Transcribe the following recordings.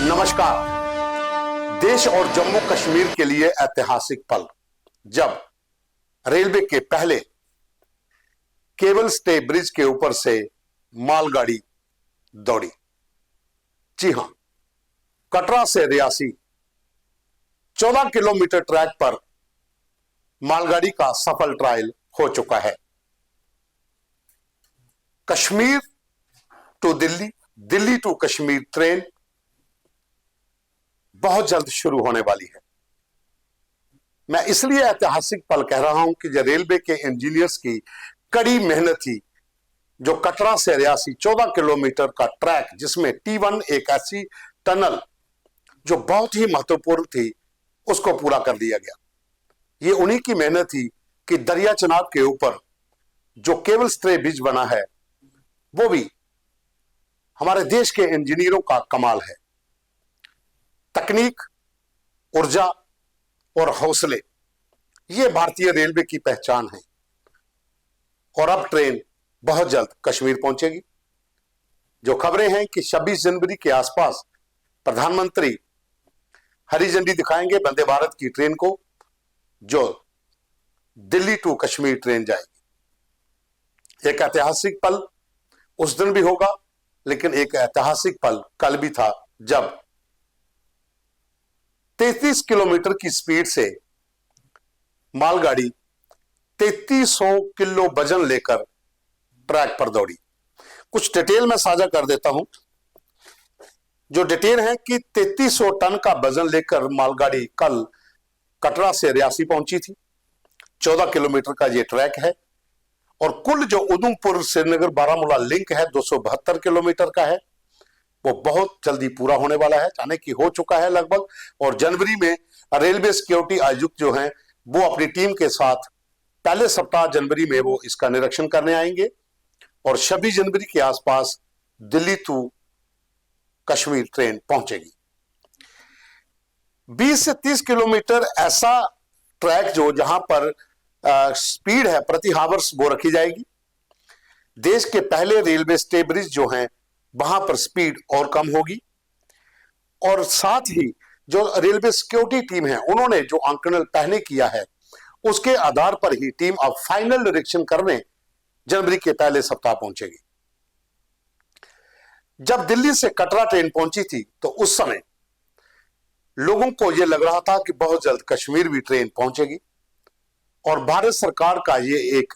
नमस्कार। देश और जम्मू कश्मीर के लिए ऐतिहासिक पल, जब रेलवे के पहले केबल स्टे ब्रिज के ऊपर से मालगाड़ी दौड़ी। जी हां, कटरा से रियासी 14 किलोमीटर ट्रैक पर मालगाड़ी का सफल ट्रायल हो चुका है। Kashmir to Delhi, Delhi to Kashmir train बहुत जल्द शुरू होने वाली है। मैं इसलिए ऐतिहासिक पल कह रहा हूं कि जो रेलवे के इंजीनियर्स की कड़ी मेहनत थी, जो कटरा से रियासी 14 किलोमीटर का ट्रैक, जिसमें T1 एक ऐसी टनल जो बहुत ही महत्वपूर्ण थी, उसको पूरा कर दिया गया। ये उन्हीं की मेहनत थी कि दरिया चिनाब के ऊपर जो केबल स्टे ब्रिज बना है, वो भी हमारे देश के इंजीनियरों का कमाल है। तकनीक, ऊर्जा और हौसले, ये भारतीय रेलवे की पहचान है। और अब ट्रेन बहुत जल्द कश्मीर पहुंचेगी। जो खबरें हैं कि 26 जनवरी के आसपास प्रधानमंत्री हरी झंडी दिखाएंगे वंदे भारत की ट्रेन को, जो दिल्ली टू कश्मीर ट्रेन जाएगी। एक ऐतिहासिक पल उस दिन भी होगा, लेकिन एक ऐतिहासिक पल कल भी था, जब 33 किलोमीटर की स्पीड से मालगाड़ी 3300 किलो वजन लेकर ट्रैक पर दौड़ी। कुछ डिटेल में साझा कर देता हूं। जो डिटेल है कि 3300 टन का वजन लेकर मालगाड़ी कल कटरा से रियासी पहुंची थी। 14 किलोमीटर का यह ट्रैक है और कुल जो उधमपुर श्रीनगर बारामूला लिंक है 272 किलोमीटर का है, वो बहुत जल्दी पूरा होने वाला है, यानी कि हो चुका है लगभग। और जनवरी में रेलवे सिक्योरिटी आयुक्त जो हैं, वो अपनी टीम के साथ पहले सप्ताह जनवरी में वो इसका निरीक्षण करने आएंगे और 26 जनवरी के आसपास दिल्ली टू कश्मीर ट्रेन पहुंचेगी। 20 से 30 किलोमीटर ऐसा ट्रैक जो जहां पर स्पीड है प्रति हावर्स वो रखी जाएगी। देश के पहले रेलवे स्टे ब्रिज जो हैं, वहां पर स्पीड और कम होगी। और साथ ही जो रेलवे सिक्योरिटी टीम है, उन्होंने जो आंकलन पहले किया है, उसके आधार पर ही टीम अब फाइनल निरीक्षण करने जनवरी के पहले सप्ताह पहुंचेगी। जब दिल्ली से कटरा ट्रेन पहुंची थी, तो उस समय लोगों को यह लग रहा था कि बहुत जल्द कश्मीर भी ट्रेन पहुंचेगी और भारत सरकार का यह एक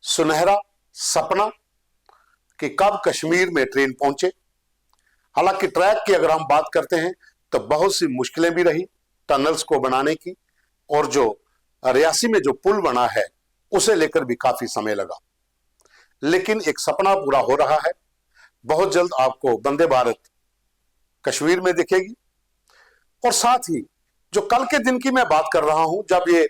सुनहरा सपना कि कब कश्मीर में ट्रेन पहुंचे। हालांकि ट्रैक की अगर हम बात करते हैं तो बहुत सी मुश्किलें भी रही टनल्स को बनाने की, और जो रियासी में जो पुल बना है उसे लेकर भी काफी समय लगा। लेकिन एक सपना पूरा हो रहा है। बहुत जल्द आपको वंदे भारत कश्मीर में दिखेगी। और साथ ही जो कल के दिन की मैं बात कर रहा हूं, जब ये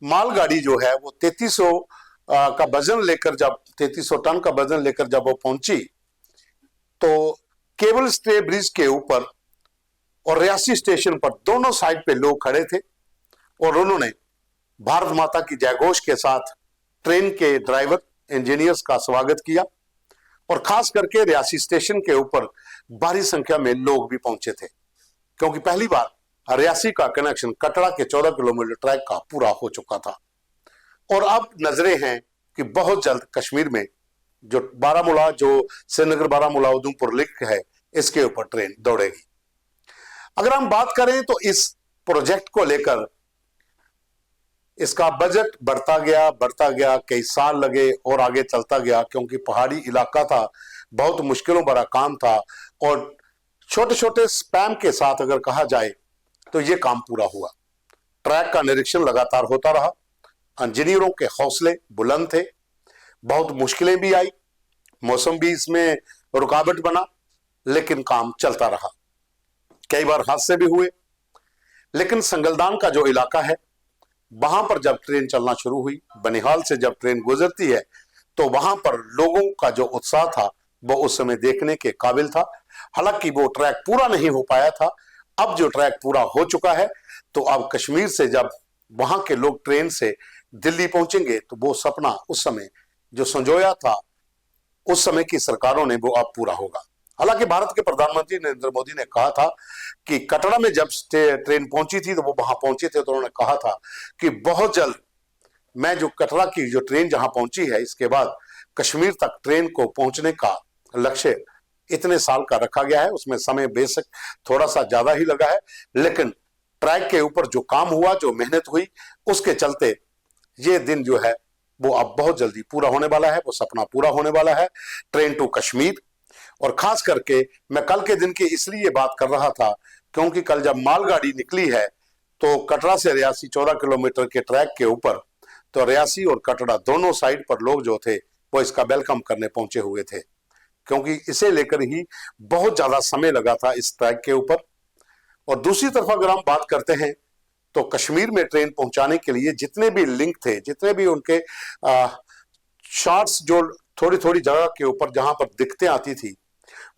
मालगाड़ी जो है वो 3300 का वजन लेकर, जब 3300 टन का वजन लेकर जब वो पहुंची, तो केबल स्टे ब्रिज के ऊपर और रियासी स्टेशन पर दोनों साइड पे लोग खड़े थे और उन्होंने भारत माता की जयघोष के साथ ट्रेन के ड्राइवर इंजीनियर्स का स्वागत किया। और खास करके रियासी स्टेशन के ऊपर भारी संख्या में लोग भी पहुंचे थे, क्योंकि पहली बार रियासी का कनेक्शन कटरा के 14 किलोमीटर ट्रैक का पूरा हो चुका था। और अब नजरें हैं कि बहुत जल्द कश्मीर में जो बारामूला, जो श्रीनगर बारामूला उधमपुर लिंक है, इसके ऊपर ट्रेन दौड़ेगी। अगर हम बात करें तो इस प्रोजेक्ट को लेकर इसका बजट बढ़ता गया, कई साल लगे और आगे चलता गया, क्योंकि पहाड़ी इलाका था, बहुत मुश्किलों भरा काम था और छोटे छोटे स्पैम के साथ अगर कहा जाए तो यह काम पूरा हुआ। ट्रैक का निरीक्षण लगातार होता रहा, इंजीनियरों के हौसले बुलंद थे, बहुत मुश्किलें भी आई, मौसम भी इसमें रुकावट बना, लेकिन काम चलता रहा। कई बार हादसे भी हुए, लेकिन संगलदान का जो इलाका है, वहां पर जब ट्रेन चलना शुरू हुई, बनिहाल से जब ट्रेन गुजरती है, तो वहां पर लोगों का जो उत्साह था वो उस समय देखने के काबिल था। हालांकि वो ट्रैक पूरा नहीं हो पाया था। अब जो ट्रैक पूरा हो चुका है, तो अब कश्मीर से जब वहां के लोग ट्रेन से दिल्ली पहुंचेंगे, तो वो सपना उस समय जो संजोया था उस समय की सरकारों ने, वो अब पूरा होगा। हालांकि भारत के प्रधानमंत्री नरेंद्र मोदी ने कहा था कि कटरा में जब ट्रेन पहुंची थी तो वो वहां पहुंचे थे तो उन्होंने कहा था कि बहुत जल्द मैं जो कटरा की जो ट्रेन जहां पहुंची है इसके बाद कश्मीर तक ट्रेन को पहुंचने का लक्ष्य इतने साल का रखा गया है। उसमें समय बेशक थोड़ा सा ज्यादा ही लगा है, लेकिन ट्रैक के ऊपर जो काम हुआ, जो मेहनत हुई, उसके चलते ये दिन जो है वो अब बहुत जल्दी पूरा होने वाला है, वो सपना पूरा होने वाला है, ट्रेन टू कश्मीर। और खास करके मैं कल के दिन की इसलिए बात कर रहा था क्योंकि कल जब मालगाड़ी निकली है तो कटरा से रियासी 14 किलोमीटर के ट्रैक के ऊपर, तो रियासी और कटरा दोनों साइड पर लोग जो थे वो इसका वेलकम करने पहुंचे हुए थे, क्योंकि इसे लेकर ही बहुत ज्यादा समय लगा था इस ट्रैक के ऊपर। और दूसरी तरफ अगर हम बात करते हैं तो कश्मीर में ट्रेन पहुंचाने के लिए जितने भी लिंक थे, जितने भी उनके शॉट्स जो थोड़ी थोड़ी जगह के ऊपर जहां पर दिक्कतें आती थी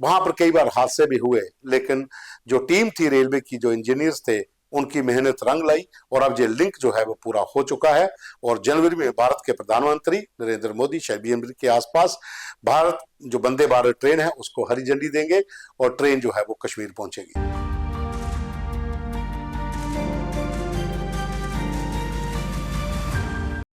वहां पर कई बार हादसे भी हुए, लेकिन जो टीम थी रेलवे की, जो इंजीनियर्स थे, उनकी मेहनत रंग लाई और अब ये लिंक जो है वो पूरा हो चुका है। और जनवरी में भारत के प्रधानमंत्री नरेंद्र मोदी शायद जनवरी के आसपास भारत जो वंदे भारत ट्रेन है उसको हरी झंडी देंगे और ट्रेन जो है वो कश्मीर पहुंचेगी।